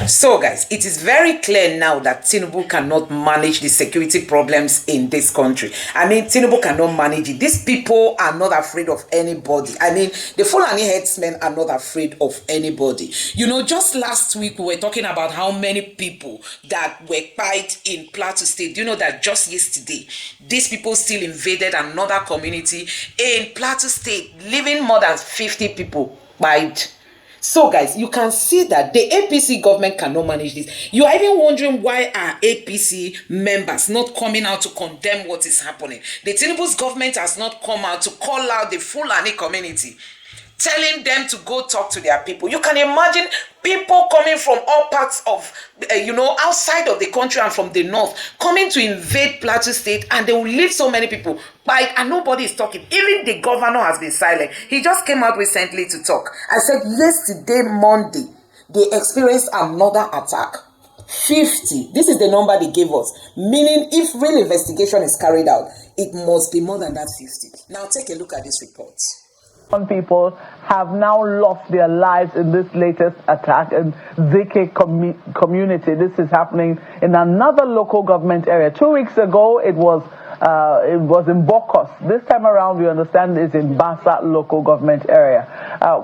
So guys, it is very clear now that Tinubu cannot manage the security problems in this country. I mean, Tinubu cannot manage it. These people are not afraid of anybody. I mean, the Fulani headsmen are not afraid of anybody. You know, just last week we were talking about how many people that were killed in Plateau State. You know that just yesterday, these people still invaded another community in Plateau State, leaving more than 50 people killed. So guys, you can see that the APC government cannot manage this. You are even wondering why are APC members not coming out to condemn what is happening. The Tinubu's government has not come out to call out the Fulani community, telling them to go talk to their people. You can imagine people coming from all parts of, outside of the country and from the north, coming to invade Plateau State, and they will leave so many people by, and nobody is talking. Even the governor has been silent. He just came out recently to talk. I said yesterday, Monday, they experienced another attack. 50. This is the number they gave us. Meaning, if real investigation is carried out, it must be more than that 50. Now take a look at this report. People have now lost their lives in this latest attack in ZK community. This is happening in another local government area. 2 weeks ago, it was in Bokos. This time around, we understand it's in Basa local government area.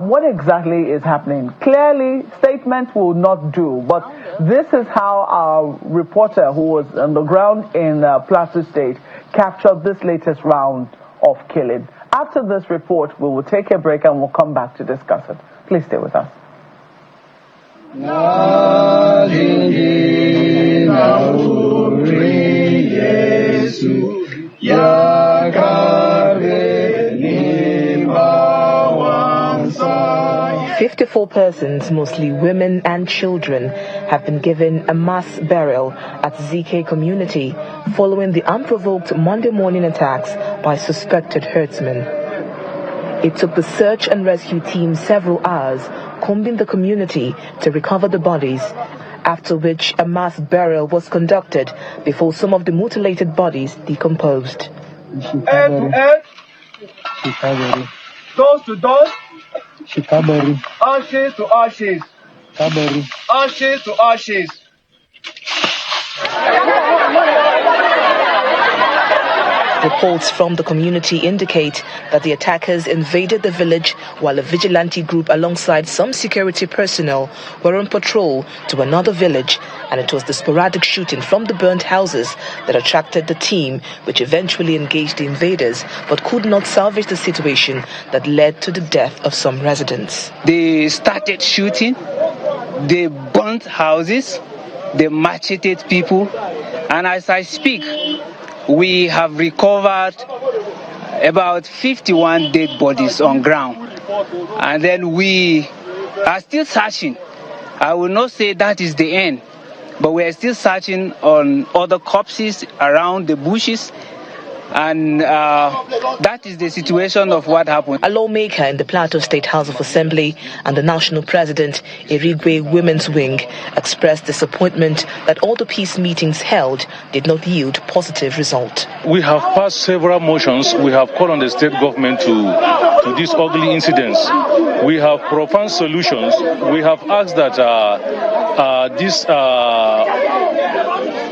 What exactly is happening? Clearly, statement will not do, but this is how our reporter who was on the ground in Plateau State captured this latest round of killing. After this report, we will take a break and we'll come back to discuss it. Please stay with us. "54 persons, mostly women and children, have been given a mass burial at ZK community following the unprovoked Monday morning attacks by suspected herdsmen. It took the search and rescue team several hours combing the community to recover the bodies, after which a mass burial was conducted before some of the mutilated bodies decomposed. Head to head, toes to toes, ashes to ashes, ashes to ashes. Reports from the community indicate that the attackers invaded the village while a vigilante group alongside some security personnel were on patrol to another village, and it was the sporadic shooting from the burnt houses that attracted the team, which eventually engaged the invaders but could not salvage the situation that led to the death of some residents. They started shooting, they burnt houses, they macheted people, and as I speak, we have recovered about 51 dead bodies on ground. And then we are still searching. I will not say that is the end, but we are still searching on other corpses around the bushes. And that is the situation of what happened. A lawmaker in the Plateau State House of Assembly and the national president, Irigwe Women's Wing, expressed disappointment that all the peace meetings held did not yield positive result. We have passed several motions. We have called on the state government to these ugly incidents. We have proposed solutions. We have asked that these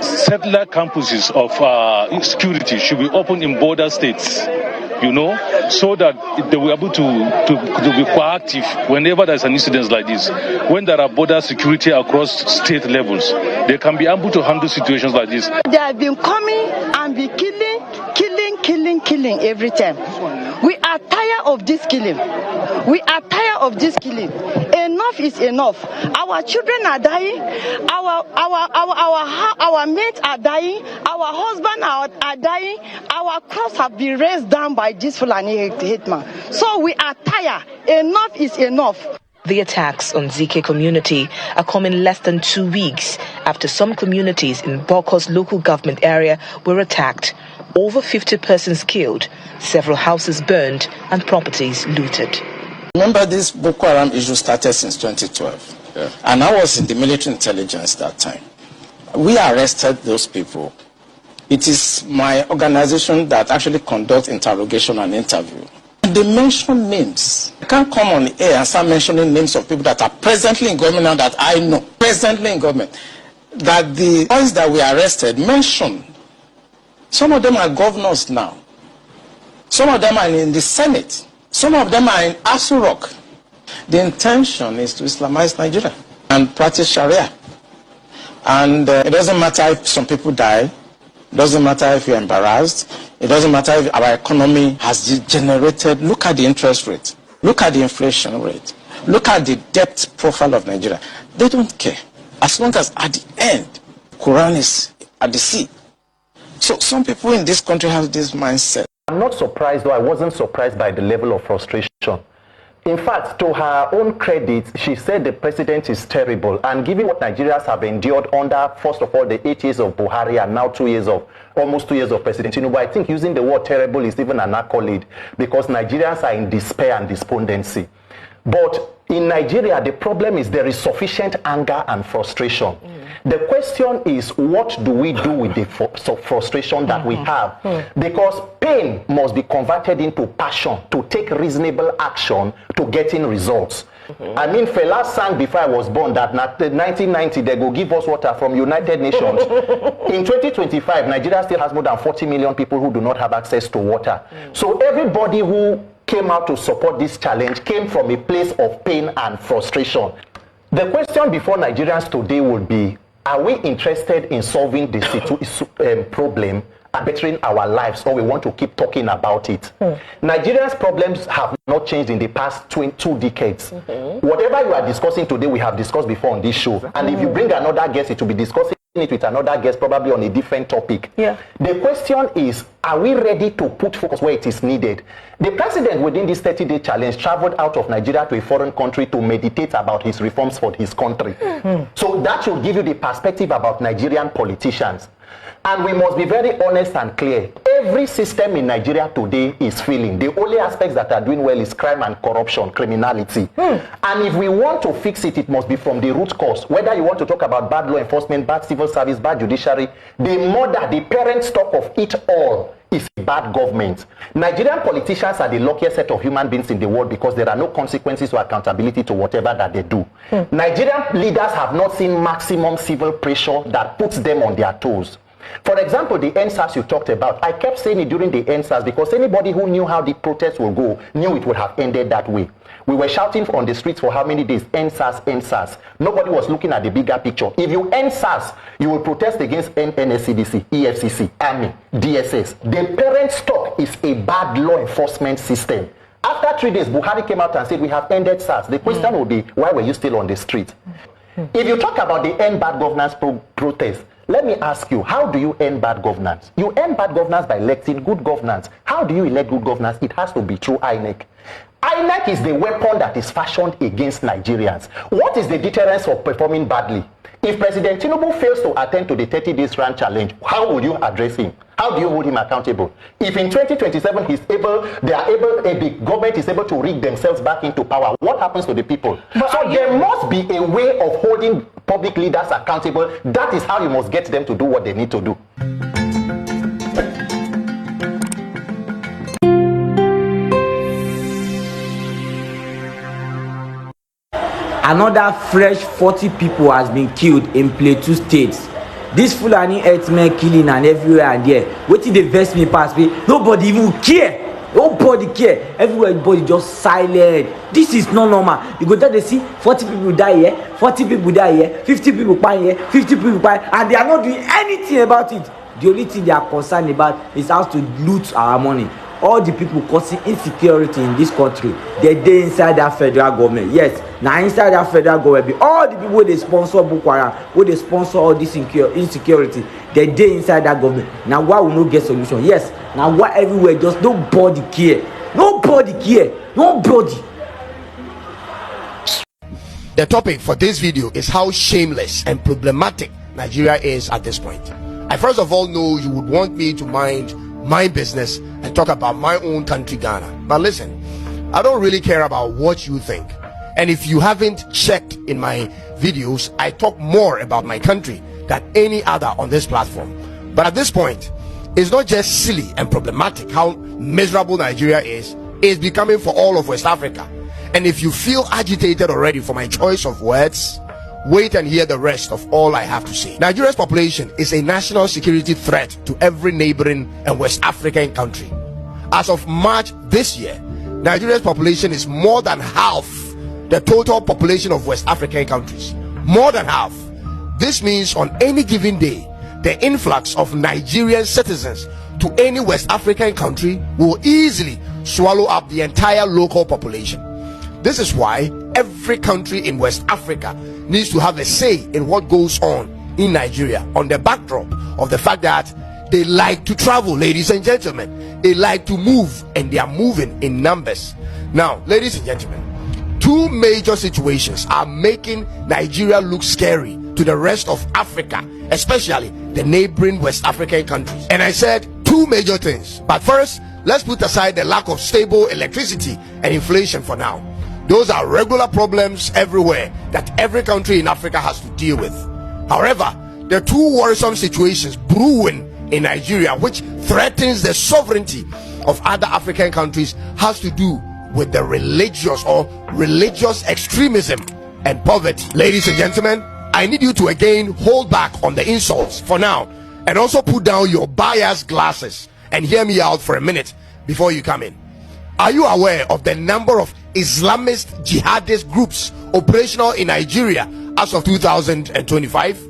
settler campuses of security should be opened in border states, so that they will be able to be proactive whenever there's an incident like this. When there are border security across state levels, they can be able to handle situations like this. They have been coming and be killing every time. We are tired of this killing. Enough is enough. Our children are dying. Our mates are dying. Our husbands are dying. Our crops have been raised down by this Fulani hitman. So we are tired. Enough is enough. The attacks on ZK community are coming less than 2 weeks after some communities in Bokos local government area were attacked. Over 50 persons killed, several houses burned, and properties looted. Remember, this Boko Haram issue started since 2012. Yeah. And I was in the military intelligence that time. We arrested those people. It is my organization that actually conducts interrogation and interview. they mention names. I can't come on air and start mentioning names of people that are presently in government now that I know, presently in government, that the ones that were arrested mentioned. Some of them are governors now. Some of them are in the Senate. Some of them are in Asu Rock. The intention is to Islamize Nigeria and practice Sharia. And it doesn't matter if some people die. It doesn't matter if you're embarrassed. It doesn't matter if our economy has degenerated. Look at the interest rate. Look at the inflation rate. Look at the debt profile of Nigeria. They don't care. As long as at the end, Quran is at the sea. So some people in this country have this mindset. I'm not surprised, though I wasn't surprised by the level of frustration. In fact, to her own credit, she said the president is terrible. And given what Nigerians have endured under, first of all, the 8 years of Buhari and now almost 2 years of President Tinubu, I think using the word terrible is even an accolade because Nigerians are in despair and despondency. But in Nigeria, the problem is there is sufficient anger and frustration. The question is, what do we do with the frustration that we have? Because pain must be converted into passion to take reasonable action to getting results. I mean, Fela sang before I was born that in 1990 they go give us water from United Nations. In 2025, Nigeria still has more than 40 million people who do not have access to water. So everybody who came out to support this challenge came from a place of pain and frustration. The question before Nigerians today would be, are we interested in solving the problem and bettering our lives, or we want to keep talking about it? Nigerians' problems have not changed in the past 2 decades. Whatever you are discussing today, we have discussed before on this show. And if you bring another guest, it will be discussing it with another guest, probably on a different topic. The question is, are we ready to put focus where it is needed? The president within this 30-day challenge traveled out of Nigeria to a foreign country to meditate about his reforms for his country. So that should give you the perspective about Nigerian politicians. And we must be very honest and clear. Every system in Nigeria today is failing. The only aspects that are doing well is crime and corruption, criminality. And if we want to fix it, it must be from the root cause. Whether you want to talk about bad law enforcement, bad civil service, bad judiciary, the parent stock of it all is bad government. Nigerian politicians are the luckiest set of human beings in the world because there are no consequences or accountability to whatever that they do. Nigerian leaders have not seen maximum civil pressure that puts them on their toes. For example, the NSAS you talked about, I kept saying it during the NSAS because anybody who knew how the protests will go knew it would have ended that way. We were shouting on the streets for how many days? NSAS, NSAS. Nobody was looking at the bigger picture. If you NSAS, you will protest against NSCDC, EFCC, Army, DSS. The parent stock is a bad law enforcement system. After 3 days, Buhari came out and said, we have ended SARS. The question will be, why were you still on the street? If you talk about the end bad governance protest, let me ask you, how do you end bad governance? You end bad governance by electing good governance. How do you elect good governance? It has to be through INEC. INEC is the weapon that is fashioned against Nigerians. What is the deterrence of performing badly? If President Tinubu fails to attend to the 30 days run challenge, how would you address him? How do you hold him accountable? If in 2027 the government is able to rig themselves back into power, what happens to the people? So there must be a way of holding public leaders accountable. That is how you must get them to do what they need to do. Another fresh 40 people has been killed in Plateau State. This Fulani herdsmen killing and everywhere and there. Wetin dey vex me pass me? Nobody even care. Nobody care. Everybody just silent. This is not normal. You go there, they see 40 people die here, 40 people die here, 50 people die here, 50 people die, and they are not doing anything about it. The only thing they are concerned about is how to loot our money. All the people causing insecurity in this country, they inside that federal government. Yes, now inside that federal government, all the people they sponsor Boko Haram, who they sponsor all this insecurity, they inside that government. Now why we no get solution? Yes, now why everywhere just nobody care, nobody care, nobody. The topic for this video is how shameless and problematic Nigeria is at this point. I first of all know you would want me to mind my business and talk about my own country, Ghana. But listen, I don't really care about what you think. And if you haven't checked in my videos, I talk more about my country than any other on this platform. But at this point, it's not just silly and problematic how miserable Nigeria is, is becoming for all of West Africa. And if you feel agitated already for my choice of words, wait and hear the rest of all I have to say. Nigeria's population is a national security threat to every neighboring and West African country. As of March this year, Nigeria's population is more than half the total population of West African countries. More than half. This means on any given day, the influx of Nigerian citizens to any West African country will easily swallow up the entire local population. This is why every country in West Africa needs to have a say in what goes on in Nigeria, on the backdrop of the fact that they like to travel, ladies and gentlemen. They like to move, and they are moving in numbers. Now, ladies and gentlemen, two major situations are making Nigeria look scary to the rest of Africa, especially the neighboring West African countries. And I said two major things. But first, let's put aside the lack of stable electricity and inflation for now. Those are regular problems everywhere that every country in Africa has to deal with. However, the two worrisome situations brewing in Nigeria, which threatens the sovereignty of other African countries, has to do with the religious extremism and poverty. Ladies and gentlemen, I need you to again hold back on the insults for now, and also put down your biased glasses and hear me out for a minute before you come in. Are you aware of the number of Islamist jihadist groups operational in Nigeria as of 2025?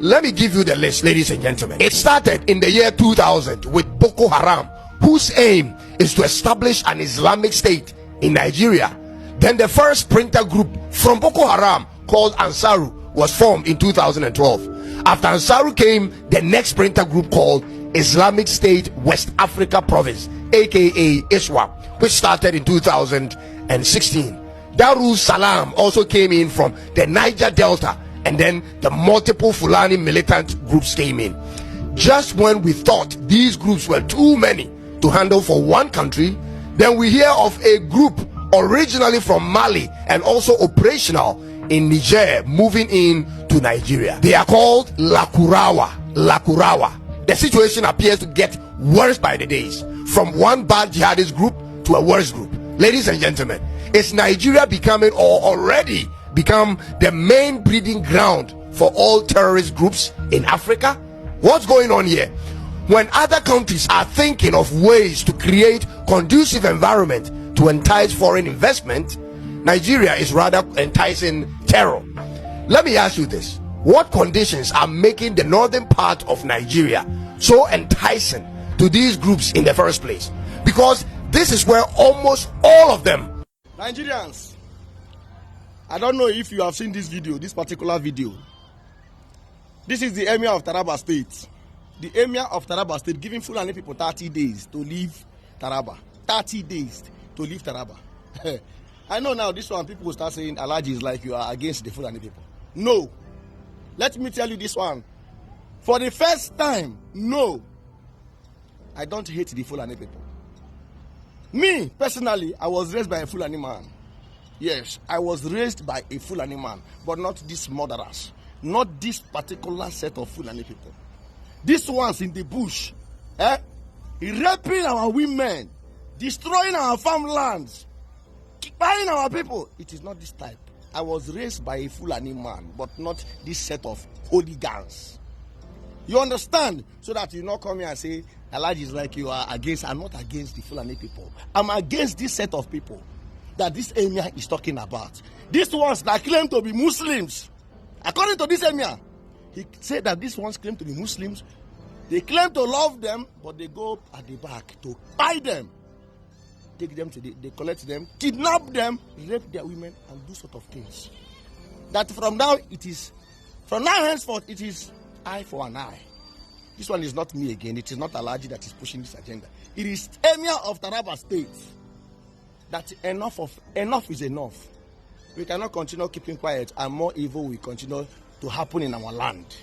Let me give you the list, ladies and gentlemen. It started in the year 2000 with Boko Haram, whose aim is to establish an Islamic state in Nigeria. Then the first splinter group from Boko Haram, called Ansaru, was formed in 2012. After Ansaru came the next splinter group called Islamic State West Africa Province, aka ISWAP, which started in 2016. Darul Salam also came in from the Niger Delta, and then the multiple Fulani militant groups came in. Just when we thought these groups were too many to handle for one country, then we hear of a group originally from Mali and also operational in Niger moving in to Nigeria. They are called Lakurawa. The situation appears to get worse by the days, from one bad jihadist group to a worse group. Ladies and gentlemen, is Nigeria becoming, or already become, the main breeding ground for all terrorist groups in Africa? What's going on here? When other countries are thinking of ways to create conducive environment to entice foreign investment, Nigeria is rather enticing terror. Let me ask you this: what conditions are making the northern part of Nigeria so enticing to these groups in the first place? Because this is where almost all of them. Nigerians, I don't know if you have seen this video, this particular video. This is the Emir of Taraba State. The Emir of Taraba State giving Fulani people 30 days to leave Taraba. 30 days to leave Taraba. I know now this one people will start saying Alhaji is like you are against the Fulani people. No. Let me tell you this one. For the first time, no. I don't hate the Fulani people. Me, personally, I was raised by a Fulani man. Yes, I was raised by a Fulani man, but not these murderers. Not this particular set of Fulani people. These ones in the bush, raping our women, destroying our farmlands, buying our people. It is not this type. I was raised by a Fulani man, but not this set of hooligans. You understand? So that you not come here and say, Alhaji is like you are against. I'm not against the Fulani people. I'm against this set of people that this emir is talking about. These ones that claim to be Muslims. According to this emir, he said that these ones claim to be Muslims. They claim to love them, but they go at the back to buy them. Take them to they collect them, kidnap them, rape their women, and do sort of things. That from now henceforth, it is eye for an eye. This one is not me again. It is not Alhaji that is pushing this agenda. It is Emir of Taraba State. That enough is enough. We cannot continue keeping quiet, and more evil will continue to happen in our land.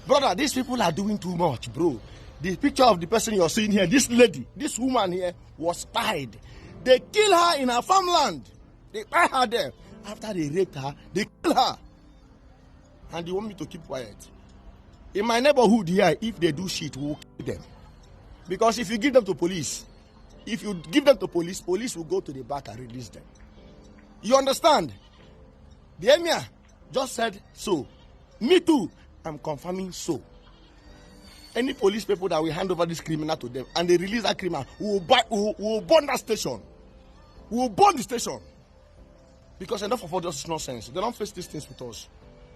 Brother, these people are doing too much, bro. The picture of the person you're seeing here, this lady, this woman here, was tied. They kill her in her farmland. They tie her there. After they raped her, they kill her. And they want me to keep quiet. In my neighborhood here, if they do shit, we'll kill them. Because if you give them to police, If you give them to police, police will go to the back and release them. You understand? The emir just said so. Me too, I'm confirming so. Any police people that will hand over this criminal to them and they release that criminal, we will burn that station. We will burn the station. Because enough of all this nonsense. They don't face these things with us.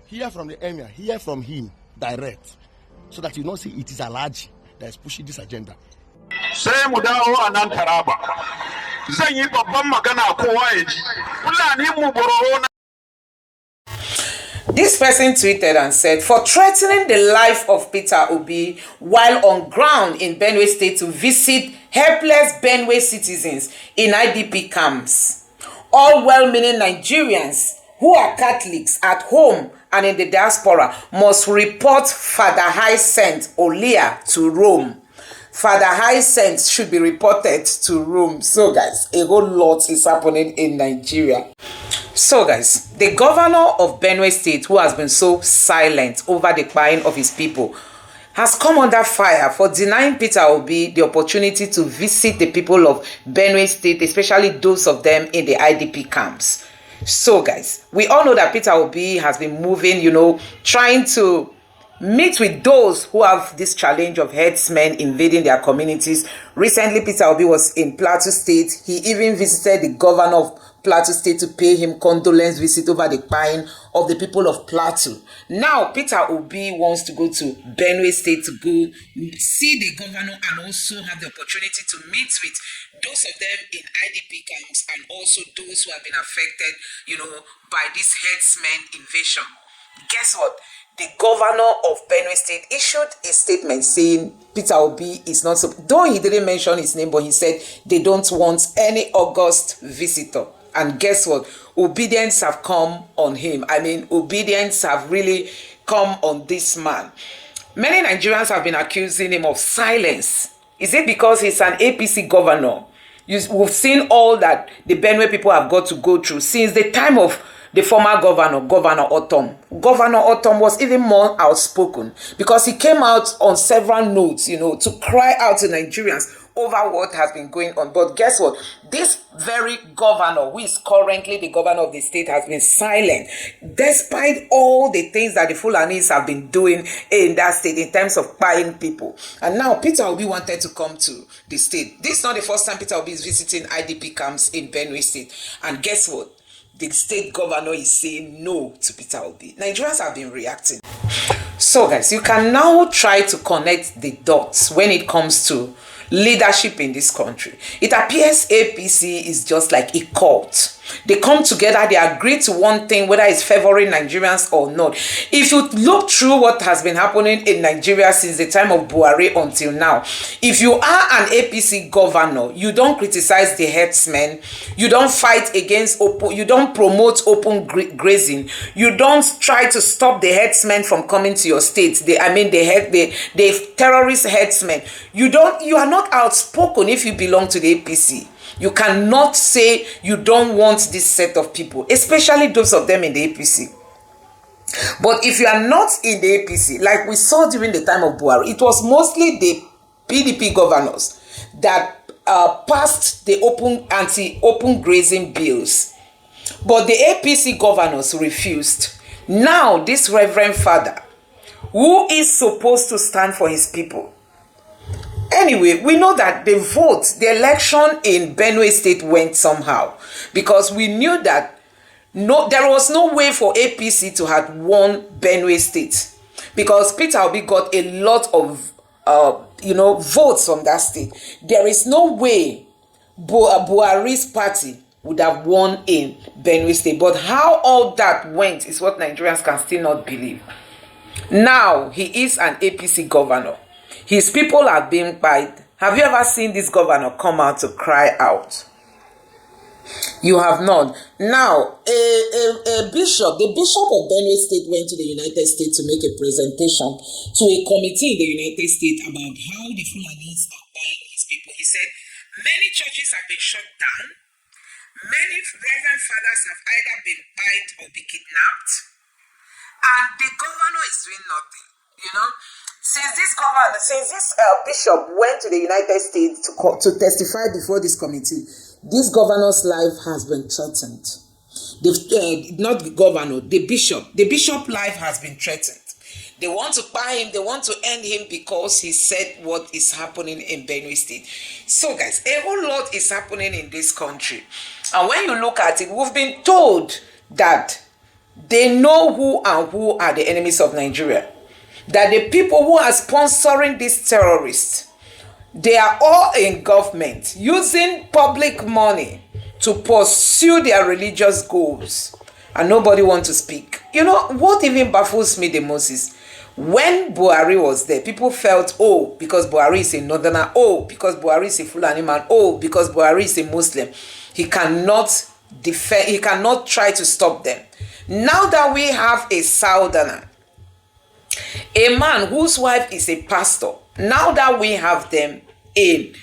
Hear from the emir, hear from him direct. So that you don't see it is Alhaji that is pushing this agenda. Sai mu dawo a nan Taraba. Zan yi babban magana kowa ya ji. Fulani mu bororo na. This person tweeted and said, for threatening the life of Peter Obi while on ground in Benue State to visit helpless Benue citizens in IDP camps, all well-meaning Nigerians who are Catholics at home and in the diaspora must report Father Hyacinth Olia to Rome. Father Hyacinth should be reported to Rome. So guys, a whole lot is happening in Nigeria. So guys, the governor of Benue State, who has been so silent over the crying of his people, has come under fire for denying Peter Obi the opportunity to visit the people of Benue State, especially those of them in the IDP camps. So guys, we all know that Peter Obi has been moving, trying to meet with those who have this challenge of herdsmen invading their communities. Recently, Peter Obi was in Plateau State. He even visited the governor of Plateau State to pay him condolence visit over the crying of the people of Plateau. Now, Peter Obi wants to go to Benue State to go see the governor and also have the opportunity to meet with those of them in IDP camps and also those who have been affected, by this herdsmen invasion. Guess what? The governor of Benue State issued a statement saying Peter Obi is not so. Though he didn't mention his name, but he said they don't want any August visitor. And guess what? Obedience have come on him. Obedience have really come on this man. Many Nigerians have been accusing him of silence. Is it because he's an APC governor? We've seen all that the Benue people have got to go through since the time of the former governor, Governor Otom. Governor Otom was even more outspoken because he came out on several notes, to cry out to Nigerians over what has been going on. But guess what? This very governor, who is currently the governor of the state, has been silent despite all the things that the Fulanis have been doing in that state in terms of buying people. And now Peter Obi wanted to come to the state. This is not the first time Peter Obi is visiting IDP camps in Benue State. And guess what? The state governor is saying no to Peter Obi. Nigerians have been reacting. So guys, you can now try to connect the dots when it comes to leadership in this country. It appears APC is just like a cult. They come together, they agree to one thing, whether it's favoring Nigerians or not. If you look through what has been happening in Nigeria since the time of Buhari until now, if you are an APC governor, you don't criticize the herdsmen, you don't fight against you don't promote open grazing, you don't try to stop the herdsmen from coming to your state. The terrorist herdsmen. You are not outspoken if you belong to the APC. You cannot say you don't want this set of people, especially those of them in the APC. But if you are not in the APC, like we saw during the time of Buhari, it was mostly the PDP governors that passed the anti-open grazing bills. But the APC governors refused. Now, this Reverend Father, who is supposed to stand for his people. Anyway, we know that the election in Benue State went somehow because we knew that there was no way for APC to have won Benue State because Peter Obi got a lot of votes from that state. There is no way Buhari's party would have won in Benue State. But how all that went is what Nigerians can still not believe. Now he is an APC governor. His people are being quiet. Have you ever seen this governor come out to cry out? You have not. Now, the bishop of Benue State went to the United States to make a presentation to a committee in the United States about how the Fulanis are buying his people. He said, many churches have been shut down. Many reverend fathers have either been bought or been kidnapped. And the governor is doing nothing. Since this bishop went to the United States to testify before this committee, this governor's life has been threatened. Not the governor, the bishop life has been threatened. They want to buy him, they want to end him because he said what is happening in Benue State. So guys, a whole lot is happening in this country. And when you look at it, we've been told that they know who are the enemies of Nigeria. That the people who are sponsoring these terrorists, they are all in government using public money to pursue their religious goals. And nobody wants to speak. You know, what even baffles me the most is when Buhari was there, people felt, oh, because Buhari is a northerner, oh, because Buhari is a Fulani man, oh, because Buhari is a Muslim, he cannot defend, he cannot try to stop them. Now that we have a southerner, a man whose wife is a pastor, now that we have them in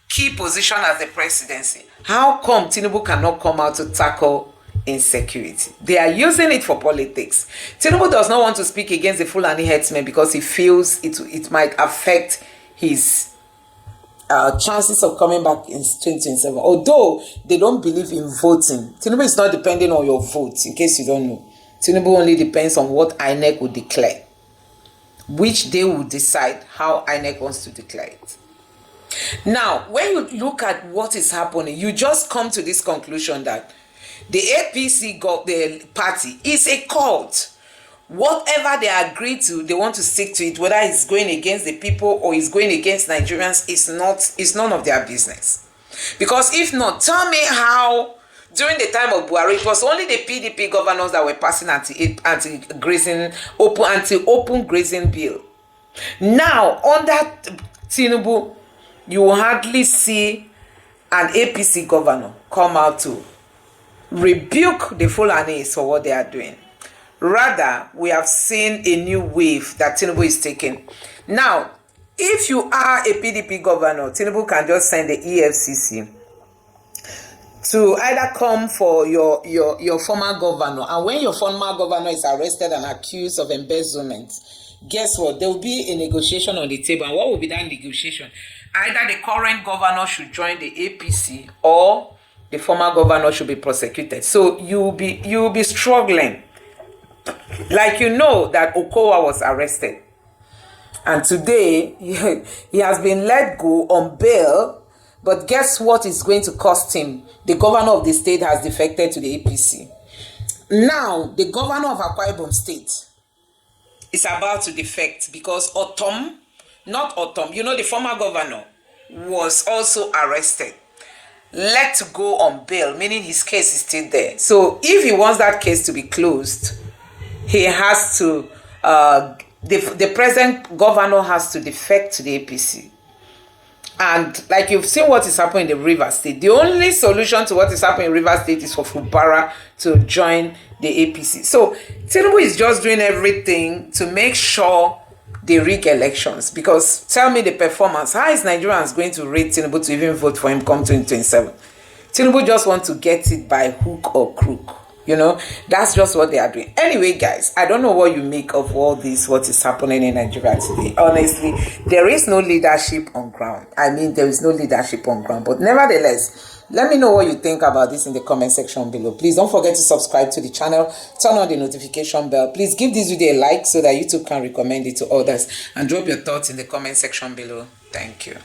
key position as the presidency, how come Tinubu cannot come out to tackle insecurity? They are using it for politics. Tinubu does not want to speak against the Fulani headsmen because he feels it might affect his chances of coming back in 2027. Although they don't believe in voting. Tinubu is not depending on your vote, in case you don't know. Tinubu only depends on what INEC will declare, which they will decide how INEC wants to declare it. Now, when you look at what is happening, you just come to this conclusion that the APC the party is a cult. Whatever they agree to, they want to stick to it, whether it's going against the people or it's going against Nigerians, it's none of their business. Because if not, tell me how during the time of Buhari, it was only the PDP governors that were passing anti-open grazing bill. Now, under Tinubu, you will hardly see an APC governor come out to rebuke the Fulanis for what they are doing. Rather, we have seen a new wave that Tinubu is taking. Now, if you are a PDP governor, Tinubu can just send the EFCC to either come for your former governor. And when your former governor is arrested and accused of embezzlement, guess what? There will be a negotiation on the table. And what will be that negotiation? Either the current governor should join the APC or the former governor should be prosecuted. So you will be struggling. Like you know that Okowa was arrested. And today he has been let go on bail. But guess what is going to cost him? The governor of the state has defected to the APC. Now, the governor of Akwa Ibom State is about to defect because the former governor was also arrested. Let go on bail, meaning his case is still there. So if he wants that case to be closed, he has to, the present governor has to defect to the APC. And like you've seen what is happening in the River State, the only solution to what is happening in River State is for Fubara to join the APC. So Tinubu is just doing everything to make sure they rig elections. Because tell me the performance. How is Nigerians going to rate Tinubu to even vote for him come 2027? Tinubu just wants to get it by hook or crook. You know, that's just what they are doing. Anyway, guys, I don't know what you make of all this, what is happening in Nigeria today. Honestly, there is no leadership on ground. I mean, there is no leadership on ground. But nevertheless, let me know what you think about this in the comment section below. Please don't forget to subscribe to the channel. Turn on the notification bell. Please give this video a like so that YouTube can recommend it to others. And drop your thoughts in the comment section below. Thank you.